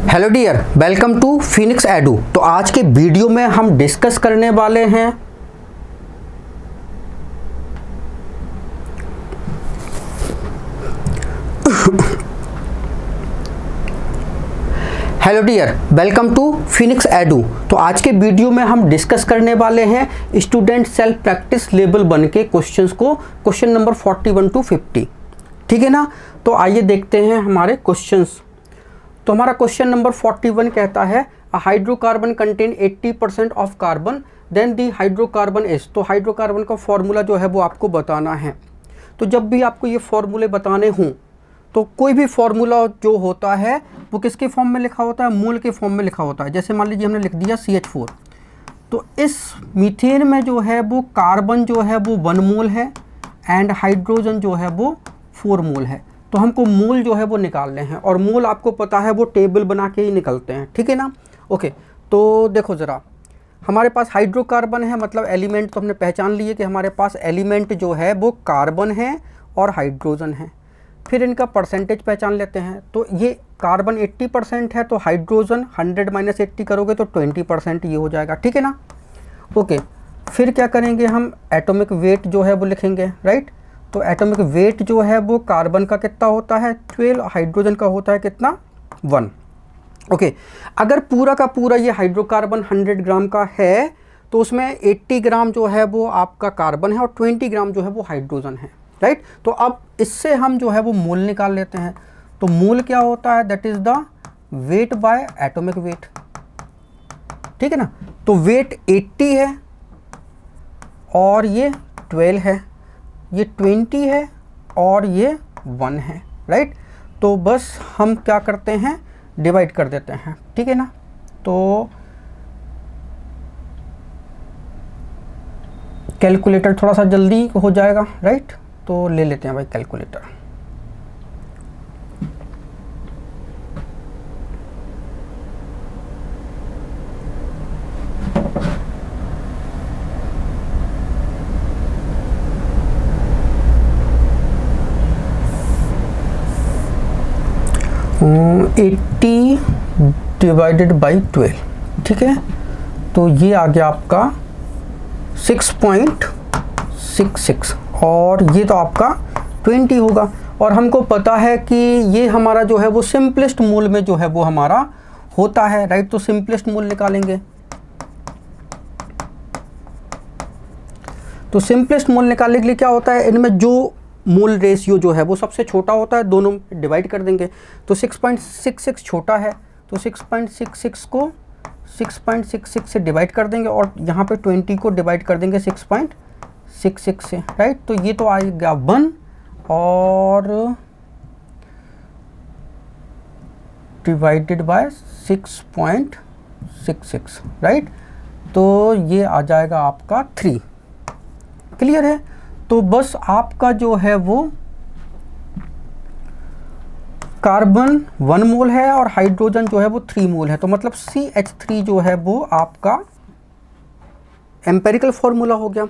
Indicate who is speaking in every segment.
Speaker 1: Hello dear, welcome to Phoenix Edu. तो आज के वीडियो में हम डिस्कस करने वाले हैं hello dear, welcome to Phoenix Edu. तो आज के वीडियो में हम डिस्कस करने वाले हैं स्टूडेंट सेल्फ प्रैक्टिस लेवल 1 के क्वेश्चंस को, क्वेश्चन नंबर 41 to 50। ठीक है ना। तो आइए देखते हैं हमारे क्वेश्चंस। तो हमारा क्वेश्चन नंबर 41 कहता है hydrocarbon contain 80% of carbon then the hydrocarbon is. तो हाइड्रोकार्बन का फॉर्मूला जो है वो आपको बताना है। तो जब भी आपको ये फॉर्मूले बताने हों तो कोई भी फॉर्मूला जो होता है वो किसके फॉर्म में लिखा होता है, मोल के फॉर्म में लिखा होता है। जैसे मान लीजिए हमने लिख दिया CH4, तो इस मीथेन में जो है वो कार्बन जो है वो 1 मोल है एंड हाइड्रोजन जो है वो 4 मोल है। तो हमको मोल जो है वो निकालने हैं और मोल आपको पता है वो टेबल बना के ही निकलते हैं। ठीक है ना। ओके, तो देखो ज़रा, हमारे पास हाइड्रोकार्बन है, मतलब एलिमेंट तो हमने पहचान लिए कि हमारे पास एलिमेंट जो है वो कार्बन है और हाइड्रोजन है। फिर इनका परसेंटेज पहचान लेते हैं। तो ये कार्बन 80% है, तो हाइड्रोजन 100 - 80 करोगे तो 20% ये हो जाएगा। ठीक है ना। ओके, फिर क्या करेंगे हम, एटॉमिक वेट जो है वो लिखेंगे, राइट। तो एटॉमिक वेट जो है वो कार्बन का कितना होता है 12, हाइड्रोजन का होता है कितना 1। ओके, अगर पूरा का पूरा ये हाइड्रोकार्बन 100 ग्राम का है तो उसमें 80 ग्राम जो है वो आपका कार्बन है और 20 ग्राम जो है वो हाइड्रोजन है, राइट। तो अब इससे हम जो है वो मोल निकाल लेते हैं। तो मोल क्या होता है, that is the weight by atomic weight. ठीक है ना। तो वेट 80 है और ये 12 है, ये 20 है और ये 1 है, राइट। तो बस हम क्या करते हैं, डिवाइड कर देते हैं। ठीक है ना। तो कैलकुलेटर थोड़ा सा जल्दी हो जाएगा, राइट। तो ले लेते हैं भाई कैलकुलेटर। तो 80 डिवाइडेड बाई 12, ठीक है। तो ये आ गया आपका 6.66 और ये तो आपका 20 होगा। और हमको पता है कि ये हमारा जो है वो सिंपलेस्ट मोल में जो है वो हमारा होता है, राइट। तो सिंपलेस्ट मोल निकालेंगे। तो सिंपलेस्ट मोल निकालने के लिए क्या होता है, इनमें जो मोल रेशियो जो है वो सबसे छोटा होता है, दोनों डिवाइड कर देंगे। तो 6.66 छोटा है, तो 6.66 को 6.66 से डिवाइड कर देंगे और यहाँ पे 20 को डिवाइड कर देंगे 6.66 से, राइट। तो ये तो आएगा 1 और डिवाइडेड बाय 6.66, राइट। तो ये आ जाएगा आपका 3। क्लियर है। तो बस आपका जो है वो कार्बन 1 मोल है और हाइड्रोजन जो है वो 3 मोल है। तो मतलब CH3 जो है वो आपका एम्पेरिकल फॉर्मूला हो गया।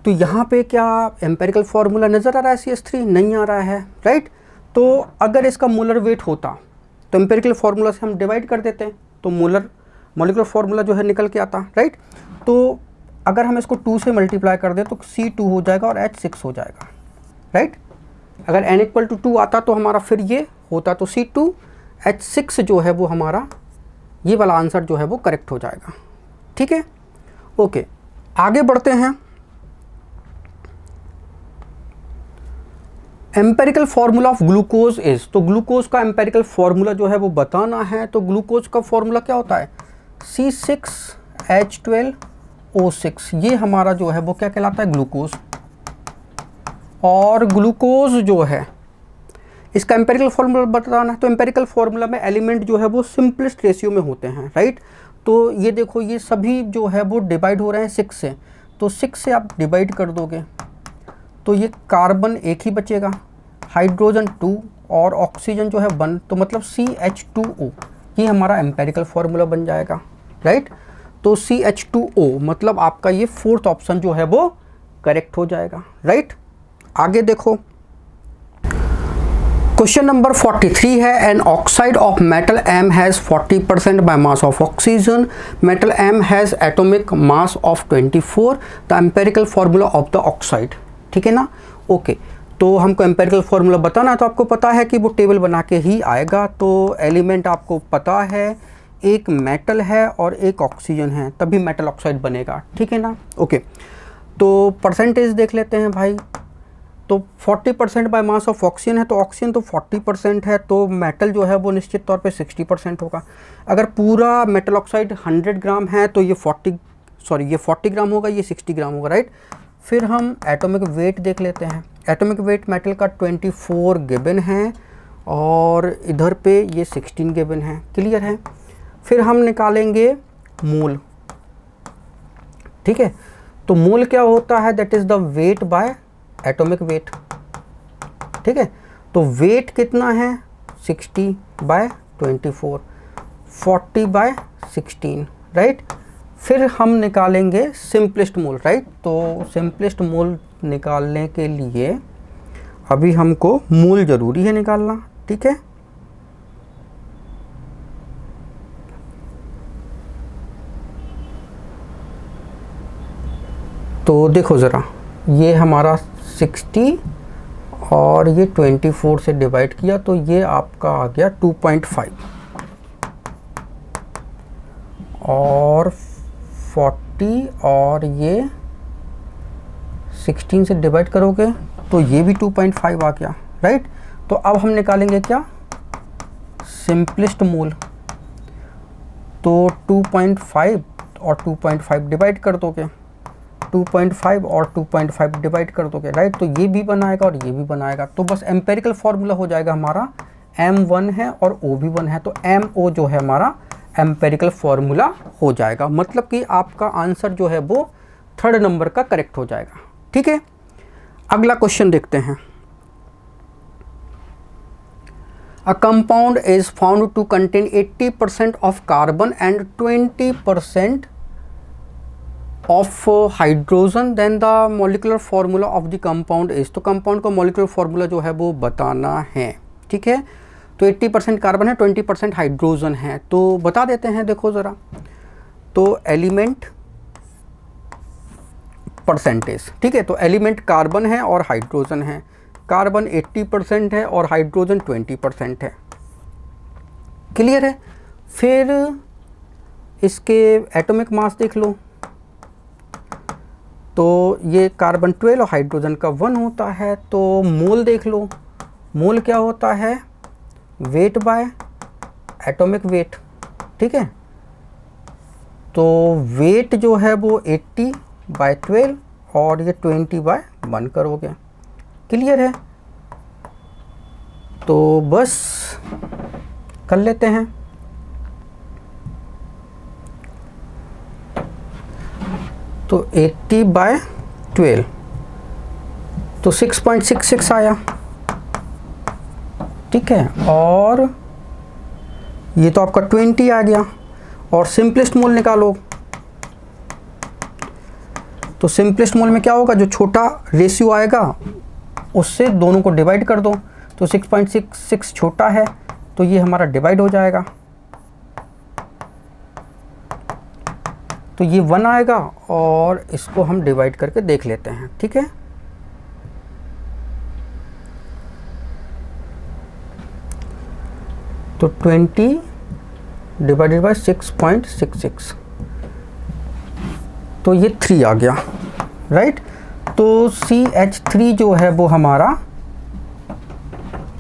Speaker 1: तो यहाँ पे क्या एम्पेरिकल फॉर्मूला नज़र आ रहा है, CH3 नहीं आ रहा है, राइट। तो अगर इसका मोलर वेट होता तो एम्पेरिकल फॉर्मूला से हम डिवाइड कर देते हैं, तो मोलिकुलर फॉर्मूला जो है निकल के आता, राइट। तो अगर हम इसको 2 से मल्टीप्लाई कर दें तो C2 हो जाएगा और H6 हो जाएगा, राइट। अगर n = 2 आता तो हमारा फिर ये होता, तो C2H6 जो है वो हमारा ये वाला आंसर जो है वो करेक्ट हो जाएगा। ठीक है। ओके, आगे बढ़ते हैं। Empirical formula of glucose is. तो ग्लूकोज का एम्पेरिकल फार्मूला जो है वो बताना है। तो ग्लूकोज का फार्मूला क्या होता है, C6H12O6। ये हमारा जो है वो क्या कहलाता है, ग्लूकोज। और ग्लूकोज जो है इसका एम्पेरिकल फार्मूला बताना है। तो एम्पेरिकल फार्मूला में एलिमेंट जो है वो सिंपलेस्ट रेशियो में होते हैं, राइट। तो ये देखो, ये सभी जो है वो डिवाइड हो रहे हैं 6 से। तो 6 से आप डिवाइड कर दोगे तो ये कार्बन 1 ही बचेगा, हाइड्रोजन 2 और ऑक्सीजन जो है 1। तो मतलब CH2O ये हमारा एम्पेरिकल फार्मूला बन जाएगा, राइट। तो CH2O मतलब आपका ये 4th ऑप्शन जो है वो करेक्ट हो जाएगा, राइट। आगे देखो, क्वेश्चन नंबर 43 है, an oxide of metal M has 40% by mass of oxygen, metal M has atomic mass of 24, the empirical formula of the oxide. ठीक है ना, ओके। तो हमको एम्पेरिकल फार्मूला बताना है, तो आपको पता है कि वो टेबल बना के ही आएगा। तो एलिमेंट आपको पता है, एक मेटल है और एक ऑक्सीजन है, तभी मेटल ऑक्साइड बनेगा। ठीक है ना, ओके। तो परसेंटेज देख लेते हैं भाई। तो 40% बाय मास ऑफ ऑक्सीजन है, तो ऑक्सीजन तो 40% है, तो मेटल जो है वो निश्चित तौर पे 60% होगा। अगर पूरा मेटल ऑक्साइड 100 ग्राम है तो ये 40 ग्राम होगा, ये 60 ग्राम होगा, राइट। फिर हम एटॉमिक वेट देख लेते हैं। एटॉमिक वेट मेटल का 24 गिवन है और इधर पे ये 16 गिवन है, क्लियर है। फिर हम निकालेंगे मोल। ठीक है, तो मोल क्या होता है, that is the weight by atomic weight. ठीक है, तो वेट कितना है, 60 बाय 24, 40 बाय 16, राइट। फिर हम निकालेंगे सिंपलेस्ट मोल, राइट। तो सिंपलेस्ट मोल निकालने के लिए अभी हमको मोल ज़रूरी है निकालना। ठीक है, तो देखो ज़रा, ये हमारा 60 और ये 24 से डिवाइड किया तो ये आपका आ गया 2.5 और 40 और ये 16 से डिवाइड करोगे तो ये भी 2.5 आ गया, राइट। तो अब हम निकालेंगे क्या, सिंपलेस्ट मोल। तो 2.5 और 2.5 डिवाइड कर दोगे, 2.5 और 2.5 डिवाइड कर दोगे, राइट। तो ये भी बनाएगा और ये भी बनाएगा, तो बस एम्पेरिकल फार्मूला हो जाएगा हमारा, M1 है और O भी 1 है, तो MO जो है हमारा एम्पेरिकल फार्मूला हो जाएगा। मतलब कि आपका आंसर जो है वो 3rd नंबर का करेक्ट हो जाएगा। ठीक है, अगला क्वेश्चन देखते हैं। A compound is found to contain 80% of carbon and 20% of hydrogen, then the molecular formula of the compound is। तो कंपाउंड का molecular formula जो है वो बताना है। ठीक है, तो 80% कार्बन है, 20% हाइड्रोजन है, तो बता देते हैं। देखो ज़रा, तो एलिमेंट परसेंटेज। ठीक है, तो एलिमेंट कार्बन है और हाइड्रोजन है। कार्बन 80% है और हाइड्रोजन 20% है, क्लियर है। फिर इसके एटॉमिक मास देख लो, तो ये कार्बन 12 और हाइड्रोजन का 1 होता है। तो मोल देख लो, मोल क्या होता है, वेट बाय एटॉमिक वेट। ठीक है, तो वेट जो है वो 80 बाय 12 और ये 20 बाय 1 करोगे, क्लियर है। तो बस कर लेते हैं। तो 80 बाय 12 तो 6.66 आया। ठीक है, और ये तो आपका 20 आ गया। और सिंपलेस्ट मोल निकालो, तो सिंपलेस्ट मोल में क्या होगा, जो छोटा रेशियो आएगा उससे दोनों को डिवाइड कर दो। तो 6.66 छोटा है तो ये हमारा डिवाइड हो जाएगा, तो ये 1 आएगा और इसको हम डिवाइड करके देख लेते हैं। ठीक है, तो 20 डिवाइडेड बाय 6.66 तो ये 3 आ गया, राइट। तो CH3 जो है वो हमारा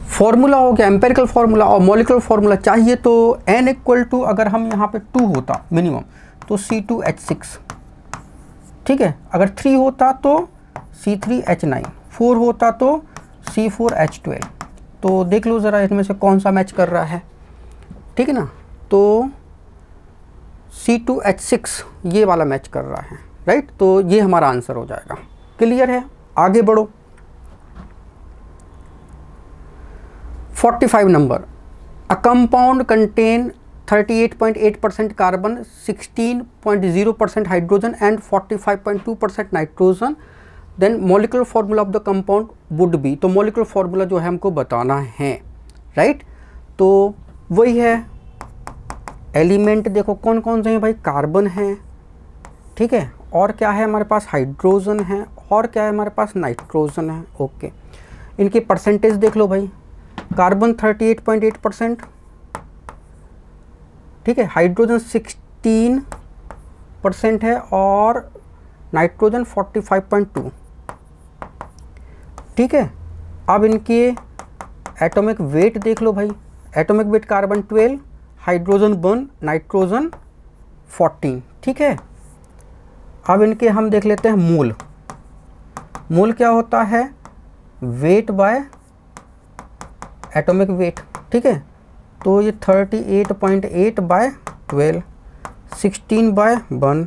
Speaker 1: फॉर्मूला हो गया, एम्पेरिकल फार्मूला। और मॉलिक्यूलर फार्मूला चाहिए तो N इक्वल टू, अगर हम यहाँ पे 2 होता मिनिमम तो C2H6। ठीक है, अगर 3 होता तो C3H9, 4 होता तो C4H12। तो देख लो ज़रा इनमें से कौन सा मैच कर रहा है। ठीक है ना, तो C2H6 ये वाला मैच कर रहा है, राइट। तो ये हमारा आंसर हो जाएगा, क्लियर है। आगे बढ़ो, 45 नंबर। A compound contain 38.8% carbon, 16.0% hydrogen and 45.2% nitrogen, then molecular formula of the compound would be. तो मॉलिक्यूलर फार्मूला जो है हमको बताना है। राइट। तो वही है, एलिमेंट देखो कौन कौन से हैं भाई, कार्बन है, ठीक है, और क्या है हमारे पास, हाइड्रोजन है, और क्या है हमारे पास, नाइट्रोजन है। ओके, इनकी परसेंटेज देख लो भाई, कार्बन 38.8%, ठीक है, हाइड्रोजन 16% है, और नाइट्रोजन 45.2, ठीक है। अब इनके एटॉमिक वेट देख लो भाई, atomic weight carbon 12, hydrogen 1, nitrogen 14, ठीक है। अब इनके हम देख लेते हैं मोल। मोल क्या होता है, वेट बाय एटॉमिक वेट, ठीक है। तो ये 38.8 बाय 12, 16 बाय 1,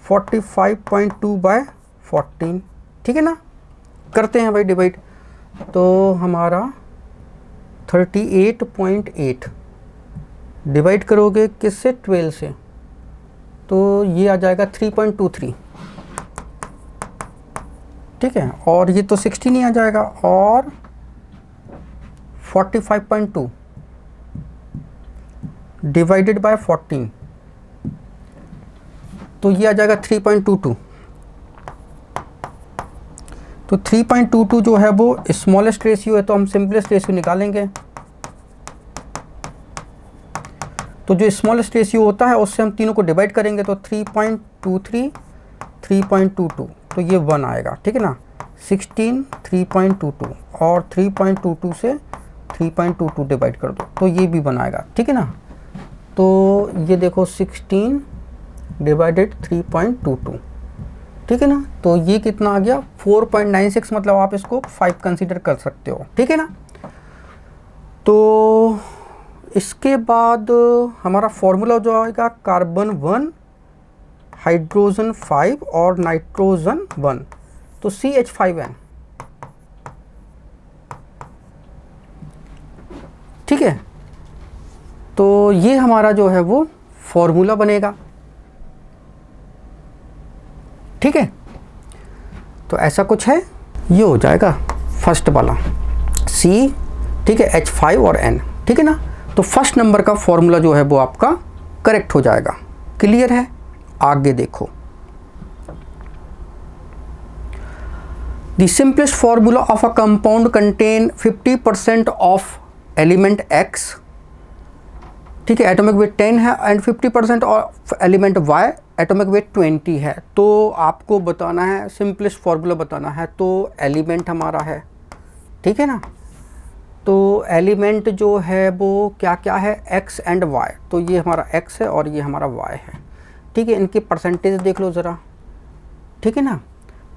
Speaker 1: 45.2 बाय 14, ठीक है ना। करते हैं भाई डिवाइड, तो हमारा 38.8 डिवाइड करोगे किससे, 12 से, तो ये आ जाएगा 3.23, ठीक है। और ये तो 16 ही आ जाएगा, और 45.2 डिवाइडेड बाय 14, तो ये आ जाएगा 3.22। तो 3.22 जो है वो स्मॉलेस्ट रेशियो है, तो हम सिंपलेस्ट रेशियो निकालेंगे। तो जो स्मॉलेस्ट रेशियो होता है उससे हम तीनों को डिवाइड करेंगे, तो 3.23, 3.22, तो ये 1 आएगा, ठीक है ना। 16, 3.22, और 3.22 से 3.22 डिवाइड कर दो, तो ये भी 1 आएगा, ठीक है ना। तो ये देखो 16 डिवाइडेड 3.22, ठीक है ना। तो ये कितना आ गया, 4.96, मतलब आप इसको 5 कंसीडर कर सकते हो, ठीक है ना। तो इसके बाद हमारा फॉर्मूला जो आएगा, कार्बन 1, हाइड्रोजन 5 और नाइट्रोजन 1, तो CH5N, ठीक है। तो ये हमारा जो है वो फॉर्मूला बनेगा, ठीक है। तो ऐसा कुछ है, ये हो जाएगा फर्स्ट वाला C, ठीक है, H5 और N, ठीक है ना। तो फर्स्ट नंबर का फॉर्मूला जो है वो आपका करेक्ट हो जाएगा। क्लियर है, आगे देखो। The simplest formula of a compound contain 50% of element X, ठीक है, एटॉमिक वेट 10 है, and 50% of element Y, atomic weight 20 है। तो आपको बताना है, सिंपलेस्ट फॉर्मूला बताना है, तो एलिमेंट हमारा है, ठीक है ना। तो एलिमेंट जो है वो क्या क्या है, X एंड Y, तो ये हमारा X है और ये हमारा Y है, ठीक है। इनकी परसेंटेज देख लो ज़रा, ठीक है ना।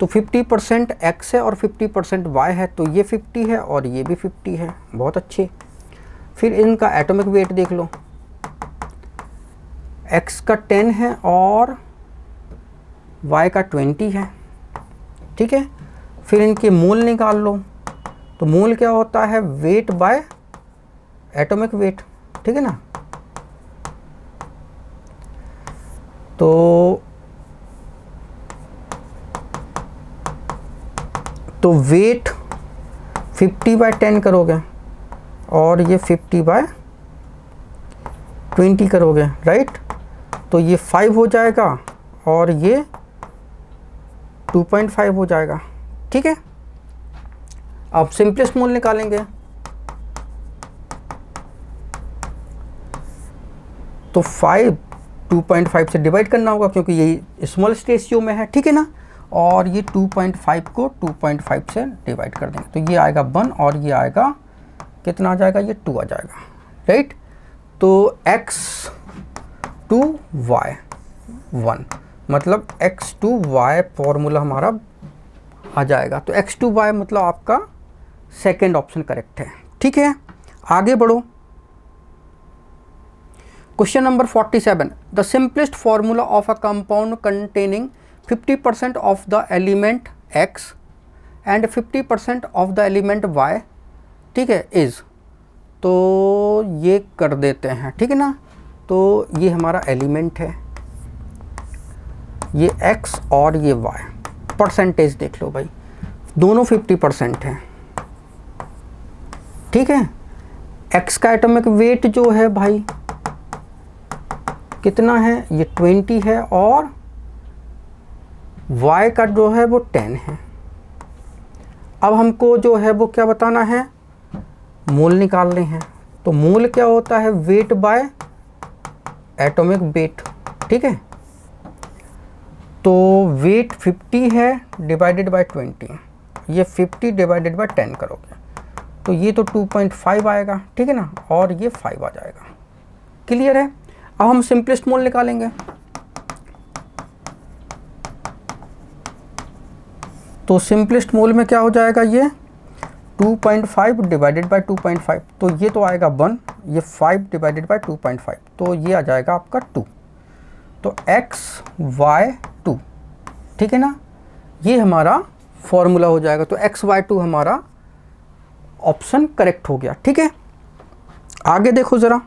Speaker 1: तो 50% X है और 50% Y है, तो ये 50 है और ये भी 50 है, बहुत अच्छे। फिर इनका एटॉमिक वेट देख लो, X का 10 है और Y का 20 है, ठीक है। फिर इनके मोल निकाल लो, तो मोल क्या होता है, वेट बाय एटॉमिक वेट, ठीक है ना। तो वेट 50/10 करोगे और ये 50/20 करोगे, राइट। तो ये 5 हो जाएगा और ये 2.5 हो जाएगा, ठीक है। अब सिंपलेस्ट मोल निकालेंगे, तो 5 2.5 से डिवाइड करना होगा क्योंकि यही स्मॉलेस्ट रेशियो में है, ठीक है ना। और ये 2.5 को 2.5 से डिवाइड कर देंगे, तो ये आएगा 1 और ये आएगा कितना आ जाएगा, ये 2 आ जाएगा, राइट। तो X to Y 1, मतलब X to Y फॉर्मूला हमारा आ जाएगा। तो X to Y मतलब आपका सेकेंड ऑप्शन करेक्ट है, ठीक है। आगे बढ़ो, question number 47, the simplest formula of a compound containing 50% of the element X and 50% of the element Y, ठीक है, इज। तो ये कर देते हैं, ठीक है ना। तो ये हमारा एलिमेंट है, ये X और ये Y, परसेंटेज देख लो भाई, दोनों 50% हैं, ठीक है। X का एटॉमिक वेट जो है भाई कितना है, ये 20 है, और Y का जो है वो 10 है। अब हमको जो है वो क्या बताना है, मोल निकालने हैं। तो मोल क्या होता है, वेट बाय एटॉमिक वेट, ठीक है। तो वेट 50 है डिवाइडेड बाय 20, ये 50 डिवाइडेड बाय 10 करोगे तो ये तो 2.5 आएगा, ठीक है ना, और ये 5 आ जाएगा। क्लियर है। अब हम सिंपलेस्ट मोल निकालेंगे। तो सिंपलेस्ट मोल में क्या हो जाएगा, ये 2.5 डिवाइडेड बाय 2.5, तो ये तो आएगा 1, ये 5 डिवाइडेड बाय 2.5, तो ये आ जाएगा आपका 2। तो XY2, ठीक है ना, ये हमारा फॉर्मूला हो जाएगा। तो XY2 हमारा ऑप्शन करेक्ट हो गया, ठीक है। आगे देखो जरा,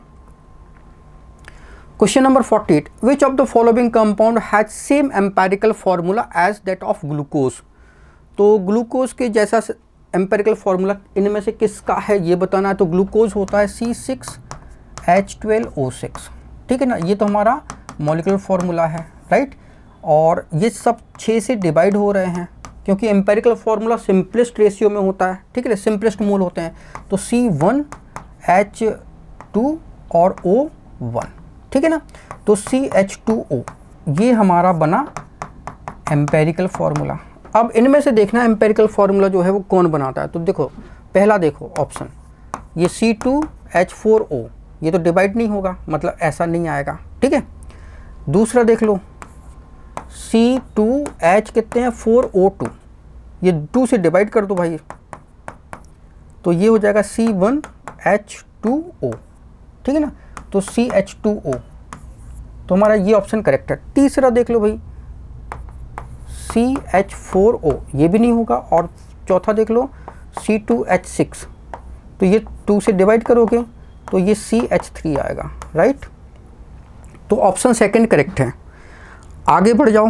Speaker 1: question number 48, which of the following compound has same empirical formula as that of glucose. तो ग्लूकोज के जैसा एम्पेरिकल फॉर्मूला इनमें से किसका है ये बताना है। तो ग्लूकोज होता है C6H12O6, ठीक है ना, ये तो हमारा मॉलिक्यूलर फॉर्मूला है, राइट। और ये सब 6 से डिवाइड हो रहे हैं क्योंकि एम्पेरिकल फॉर्मूला सिंपलेस्ट रेशियो में होता है, ठीक है, सिंपलेस्ट मोल होते हैं। तो C1H2 और O1, ठीक है ना। तो CH2O ये हमारा बना एम्पेरिकल फॉर्मूला। अब इनमें से देखना एम्पेरिकल फॉर्मूला जो है वो कौन बनाता है। तो देखो पहला देखो ऑप्शन, ये C2H4O, ये तो डिवाइड नहीं होगा, मतलब ऐसा नहीं आएगा, ठीक है। दूसरा देख लो C2H कितने हैं 4O2, ये 2 से डिवाइड कर दो भाई, तो ये हो जाएगा C1H2O, ठीक है ना। तो CH2O, तो हमारा ये ऑप्शन करेक्ट है। तीसरा देख लो भाई CH4O, ये भी नहीं होगा। और चौथा देख लो C2H6, तो ये 2 से डिवाइड करोगे तो ये CH3 आएगा, राइट। तो ऑप्शन सेकंड करेक्ट है। आगे बढ़ जाओ,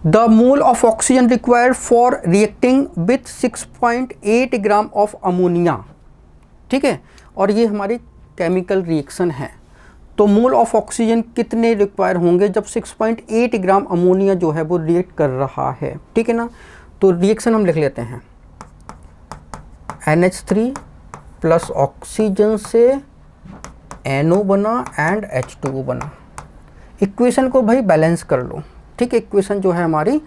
Speaker 1: the mole of oxygen required for reacting with 6.8 gram of ammonia, ठीक है, और ये हमारी केमिकल रिएक्शन है। तो मोल ऑफ ऑक्सीजन कितने रिक्वायर होंगे जब 6.8 ग्राम अमोनिया जो है वो रिएक्ट कर रहा है, ठीक है ना। तो रिएक्शन हम लिख लेते हैं, NH3 प्लस ऑक्सीजन से NO बना एंड H2O बना। इक्वेशन को भाई बैलेंस कर लो, ठीक है, इक्वेशन जो है हमारी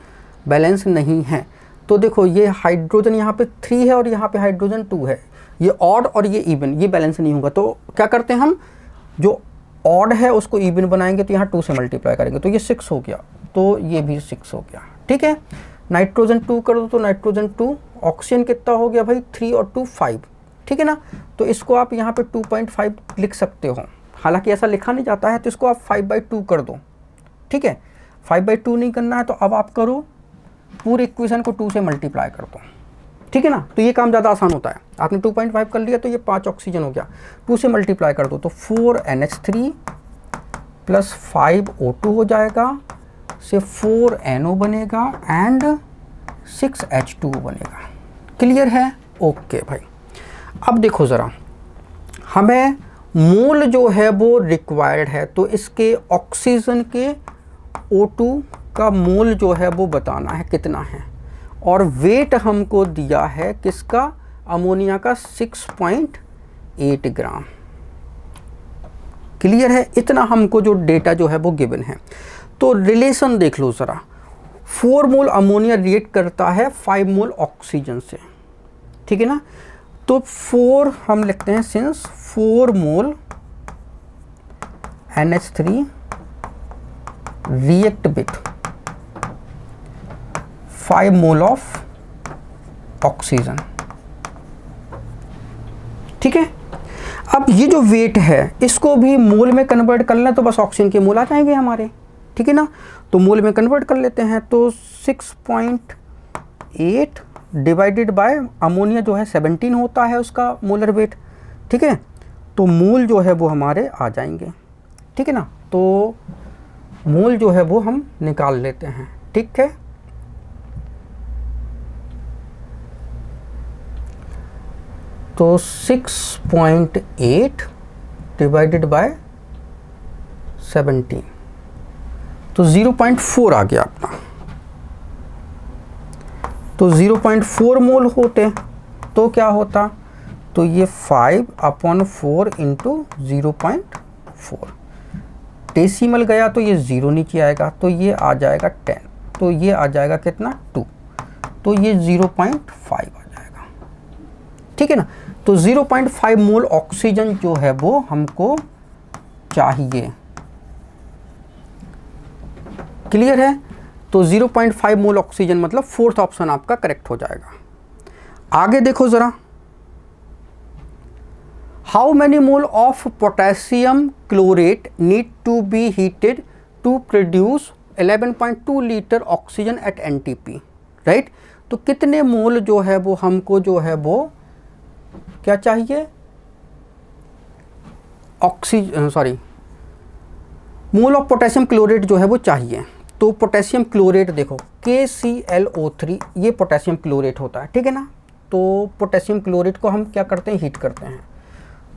Speaker 1: बैलेंस नहीं है। तो देखो ये हाइड्रोजन यहाँ पे 3 है और यहाँ पे हाइड्रोजन 2 है, ये ऑड और ये इवन, ये बैलेंस नहीं होगा। तो क्या करते हैं हम, जो ऑड है उसको इवन बनाएंगे, तो यहाँ 2 से मल्टीप्लाई करेंगे तो ये 6 हो गया, तो ये भी 6 हो गया, ठीक है। नाइट्रोजन 2 कर दो तो नाइट्रोजन 2, ऑक्सीजन कितना हो गया भाई 3 और 2 5, ठीक है ना। तो इसको आप यहाँ पे 2.5 लिख सकते हो, हालांकि ऐसा लिखा नहीं जाता है, तो इसको आप 5/2 कर दो, ठीक है। 5/2 नहीं करना है तो अब आप करो पूरे इक्वेशन को 2 से मल्टीप्लाई कर दो, ठीक है ना। तो ये काम ज़्यादा आसान होता है। आपने 2.5 कर लिया तो ये 5 ऑक्सीजन हो गया, 2 से मल्टीप्लाई कर दो तो 4NH3 प्लस 5O2 हो जाएगा, से 4NO बनेगा एंड 6H2O बनेगा। क्लियर है, ओके भाई। अब देखो ज़रा, हमें मोल जो है वो रिक्वायर्ड है, तो इसके ऑक्सीजन के O2 का मोल जो है वो बताना है कितना है, और वेट हमको दिया है किसका, अमोनिया का 6.8 ग्राम। क्लियर है, इतना हमको जो डेटा जो है वो गिवन है। तो रिलेशन देख लो ज़रा, 4 मोल अमोनिया रिएक्ट करता है 5 मोल ऑक्सीजन से, ठीक है ना। तो 4 हम लिखते हैं, since 4 mole NH3 react with 5 mole of oxygen, ठीक है। अब ये जो वेट है इसको भी मोल में कन्वर्ट कर लें तो बस ऑक्सीजन के मोल आ जाएंगे हमारे, ठीक है ना। तो मोल में कन्वर्ट कर लेते हैं, तो 6.8 डिवाइडेड बाय अमोनिया जो है 17 होता है उसका मोलर वेट, ठीक है। तो मोल जो है वो हमारे आ जाएंगे, ठीक है ना। तो मोल जो है वो हम निकाल लेते हैं, ठीक है। तो 6.8 डिवाइडेड बाय 17, तो 0.4 आ गया अपना। तो 0.4 मोल होते तो क्या होता, तो ये 5/4 इंटू 0.4, डेसिमल गया तो ये 0 नीचे आएगा, तो ये आ जाएगा 10, तो ये आ जाएगा कितना 2, तो ये 0.5 आ जाएगा। ठीक है ना। तो 0.5 मोल ऑक्सीजन जो है वो हमको चाहिए। क्लियर है। तो 0.5 मोल ऑक्सीजन मतलब फोर्थ ऑप्शन आपका करेक्ट हो जाएगा। आगे देखो जरा, how many mole of potassium chlorate need to be heated to produce 11.2 litre oxygen at NTP, right. तो कितने मोल जो है वो हमको जो है वो क्या चाहिए, oxygen sorry mole of potassium chlorate जो है वो चाहिए। तो पोटेशियम क्लोरेट देखो KClO3 ये पोटेशियम क्लोरेट होता है, ठीक है ना। तो पोटेशियम क्लोरेट को हम क्या करते हैं, हीट करते हैं,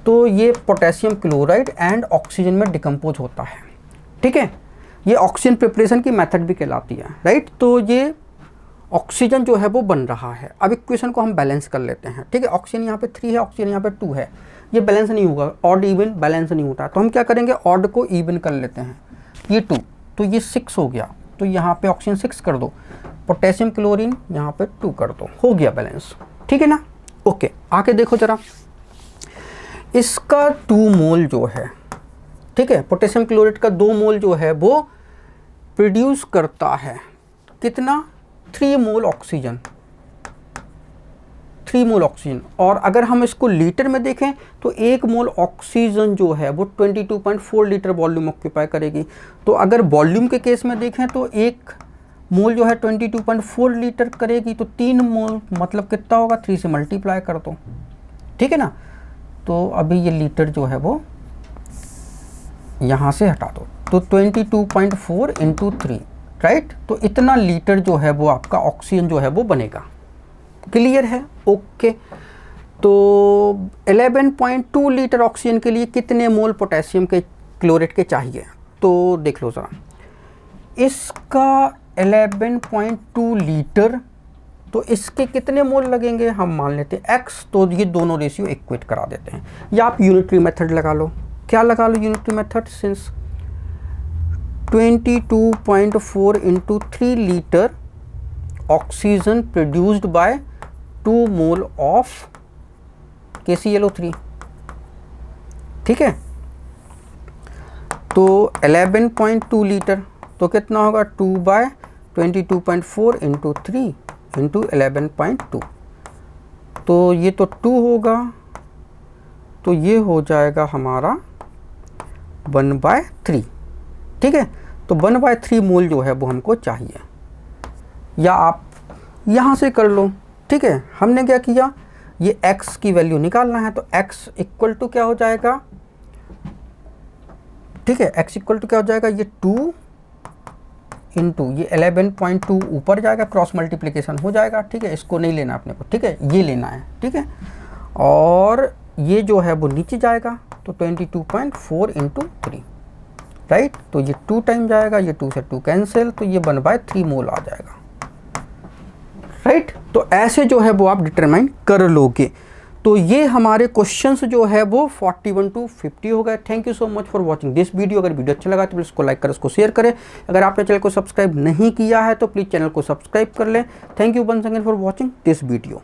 Speaker 1: तो ये पोटेशियम क्लोराइड एंड ऑक्सीजन में डिकम्पोज होता है, ठीक है। ये ऑक्सीजन प्रिपरेशन की मेथड भी कहलाती है, राइट। तो ये ऑक्सीजन जो है वो बन रहा है। अब इक्वेशन को हम बैलेंस कर लेते हैं, ठीक है। ऑक्सीजन यहाँ पे 3 है, ऑक्सीजन यहाँ पे 2 है, ये बैलेंस नहीं होगा, ऑड इवन बैलेंस नहीं होता। तो हम क्या करेंगे, ऑड को इवन कर लेते हैं। ये 2 तो ये 6 हो गया, तो यहाँ पे ऑक्सीजन 6 कर दो, पोटेशियम क्लोरीन यहाँ पे 2 कर दो, हो गया बैलेंस, ठीक है ना। ओके, आके देखो जरा, इसका 2 मोल जो है, ठीक है, पोटेशियम क्लोरेट का 2 मोल जो है वो प्रोड्यूस करता है कितना, 3 मोल ऑक्सीजन, 3 मोल ऑक्सीजन। और अगर हम इसको लीटर में देखें तो 1 मोल ऑक्सीजन जो है वो 22.4 लीटर वॉल्यूम ऑक्यूपाई करेगी। तो अगर वॉल्यूम के केस में देखें तो 1 मोल जो है 22.4 लीटर करेगी, तो 3 मोल मतलब कितना होगा, 3 से मल्टीप्लाई कर दो, ठीक है ना। तो अभी ये लीटर जो है वो यहाँ से हटा दो, तो 22.4 इंटू 3, राइट। तो इतना लीटर जो है वो आपका ऑक्सीजन जो है वो बनेगा। क्लियर है, ओके। तो 11.2 लीटर ऑक्सीजन के लिए कितने मोल पोटेशियम के क्लोरेट के चाहिए, तो देख लो ज़रा, इसका 11.2 लीटर, तो इसके कितने मोल लगेंगे, हम मान लेते हैं x, तो ये दोनों रेशियो इक्वेट करा देते हैं। या आप यूनिटरी मेथड लगा लो, क्या लगा लो unitary method, since 22.4 into 3 litre oxygen produced by 2 mole of KClO3, ठीक है। तो 11.2 लीटर तो कितना होगा, 2/22.4 इंटू 3 इंटू 11.2, तो ये तो 2 होगा, तो ये हो जाएगा हमारा 1/3, ठीक है। तो 1/3 मोल जो है वो हमको चाहिए। या आप यहाँ से कर लो, ठीक है। हमने क्या किया, ये x की वैल्यू निकालना है, तो x इक्वल टू क्या हो जाएगा, ठीक है, x इक्वल टू क्या हो जाएगा, ये 2 इंटू ये 11.2 ऊपर जाएगा, क्रॉस मल्टीप्लिकेशन हो जाएगा, ठीक है। इसको नहीं लेना अपने को, ठीक है, ये लेना है, ठीक है। और ये जो है वो नीचे जाएगा, तो 22.4 इंटू 3, राइट। तो ये 2 टाइम जाएगा, ये 2 से 2 कैंसिल, तो ये 1/3 मोल आ जाएगा, राइट। तो ऐसे जो है वो आप डिटरमाइन कर लोगे। तो ये हमारे क्वेश्चंस जो है वो 41 to 50 हो गए। Thank you so much for watching this video. अगर वीडियो अच्छा लगा तो प्लीज़ इसको लाइक करें, इसको शेयर करें। अगर आपने चैनल को सब्सक्राइब नहीं किया है तो प्लीज़ चैनल को सब्सक्राइब कर लें। Thank you once again for watching this video.